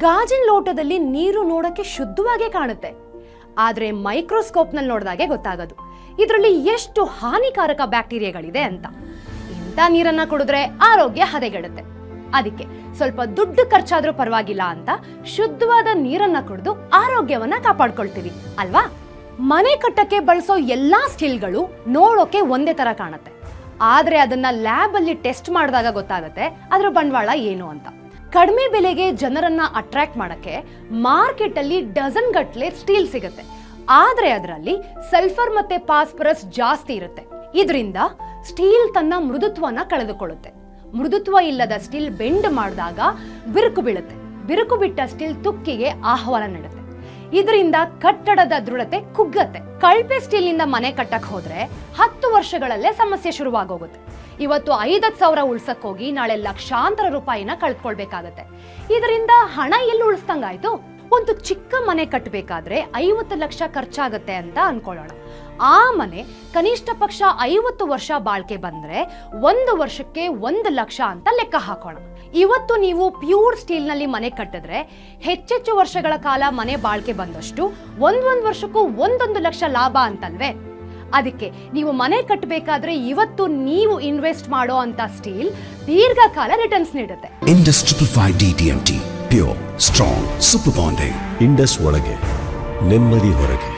ಗಾಜಿನ ಲೋಟದಲ್ಲಿ ನೀರು ನೋಡಕ್ಕೆ ಶುದ್ಧವಾಗೇ ಕಾಣುತ್ತೆ, ಆದ್ರೆ ಮೈಕ್ರೋಸ್ಕೋಪ್ನಲ್ಲಿ ನೋಡಿದಾಗೆ ಗೊತ್ತಾಗೋದು ಇದರಲ್ಲಿ ಎಷ್ಟು ಹಾನಿಕಾರಕ ಬ್ಯಾಕ್ಟೀರಿಯಾಗಳಿದೆ ಅಂತ. ಇಂಥ ನೀರನ್ನ ಕುಡಿದ್ರೆ ಆರೋಗ್ಯ ಹದಗೆಡುತ್ತೆ. ಅದಕ್ಕೆ ಸ್ವಲ್ಪ ದುಡ್ಡು ಖರ್ಚಾದ್ರೂ ಪರವಾಗಿಲ್ಲ ಅಂತ ಶುದ್ಧವಾದ ನೀರನ್ನ ಕುಡಿದು ಆರೋಗ್ಯವನ್ನ ಕಾಪಾಡ್ಕೊಳ್ತೀವಿ ಅಲ್ವಾ? ಮನೆ ಕಟ್ಟಕ್ಕೆ ಬಳಸೋ ಎಲ್ಲಾ ಸ್ಟೀಲ್ಗಳು ನೋಡೋಕೆ ಒಂದೇ ತರ ಕಾಣುತ್ತೆ, ಆದ್ರೆ ಅದನ್ನ ಲ್ಯಾಬ್ ಅಲ್ಲಿ ಟೆಸ್ಟ್ ಮಾಡಿದಾಗ ಗೊತ್ತಾಗುತ್ತೆ ಅದ್ರ ಬಂಡವಾಳ ಏನು ಅಂತ. ಕಡಿಮೆ ಬೆಲೆಗೆ ಜನರನ್ನ ಅಟ್ರಾಕ್ಟ್ ಮಾಡಕ್ಕೆ ಮಾರ್ಕೆಟ್ ಅಲ್ಲಿ ಡಜನ್ ಗಟ್ಲೆ ಸ್ಟೀಲ್ ಸಿಗುತ್ತೆ, ಆದ್ರೆ ಅದರಲ್ಲಿ ಸಲ್ಫರ್ ಮತ್ತೆ ಫಾಸ್ಫರಸ್ ಜಾಸ್ತಿ ಇರುತ್ತೆ. ಇದರಿಂದ ಸ್ಟೀಲ್ ತನ್ನ ಮೃದುತ್ವನ ಕಳೆದುಕೊಳ್ಳುತ್ತೆ. ಮೃದುತ್ವ ಇಲ್ಲದ ಸ್ಟೀಲ್ ಬೆಂಡ್ ಮಾಡಿದಾಗ ಬಿರುಕು ಬೀಳುತ್ತೆ. ಬಿರುಕು ಬಿಟ್ಟ ಸ್ಟೀಲ್ ತುಕ್ಕಿಗೆ ಆಹ್ವಾನ ನೀಡುತ್ತೆ. ಇದರಿಂದ ಕಟ್ಟಡದ ದೃಢತೆ ಕುಗ್ಗತ್ತೆ. ಕಳಪೆ ಸ್ಟೀಲ್ ನಿಂದ ಮನೆ ಕಟ್ಟಕ್ ಹೋದ್ರೆ 10 ವರ್ಷಗಳಲ್ಲೇ ಸಮಸ್ಯೆ ಶುರುವಾಗೋಗುತ್ತೆ. ಇವತ್ತು 5,000 ಉಳ್ಸಕ್ ಹೋಗಿ ನಾಳೆ ಲಕ್ಷಾಂತರ ರೂಪಾಯಿನ ಕಳ್ಕೊಳ್ಬೇಕಾಗತ್ತೆ. ಇದರಿಂದ ಹಣ ಎಲ್ಲಿ ಉಳಿಸ್ದಂಗಾಯ್ತು? ಒಂದು ಚಿಕ್ಕ ಮನೆ ಕಟ್ಟಬೇಕಾದ್ರೆ 50 ಲಕ್ಷ ಖರ್ಚಾಗತ್ತೆ ಅಂತ ಅನ್ಕೊಳ್ಳೋಣ. ಆ ಮನೆ ಕನಿಷ್ಠ ಪಕ್ಷ 50 ವರ್ಷ ಬಾಳ್ಕೆ ಬಂದ್ರೆ 1 ವರ್ಷಕ್ಕೆ 1 ಲಕ್ಷ ಅಂತ ಲೆಕ್ಕ ಹಾಕೋಣ. ಇವತ್ತು ನೀವು ಪ್ಯೂರ್ ಸ್ಟೀಲ್ ನಲ್ಲಿ ಮನೆ ಕಟ್ಟಿದ್ರೆ ಹೆಚ್ಚೆಚ್ಚು ವರ್ಷಗಳ ಕಾಲ ಮನೆ ಬಾಳ್ಕೆ ಬಂದಷ್ಟು ಒಂದೊಂದು ವರ್ಷಕ್ಕೂ 1 ಲಕ್ಷ ಲಾಭ ಅಂತಲ್ವೇ? ಅದಕ್ಕೆ ನೀವು ಮನೆ ಕಟ್ಟಬೇಕಾದ್ರೆ ಇವತ್ತು ನೀವು ಇನ್ವೆಸ್ಟ್ ಮಾಡೋ ಅಂತ ಸ್ಟೀಲ್ ದೀರ್ಘಕಾಲ ರಿಟರ್ನ್ಸ್ ನೀಡುತ್ತೆ. Indus 555 DTMT pure strong super bonding. Indus ಒಳಗೆ ನೆಮ್ಮದಿ ಹೊರಗೆ.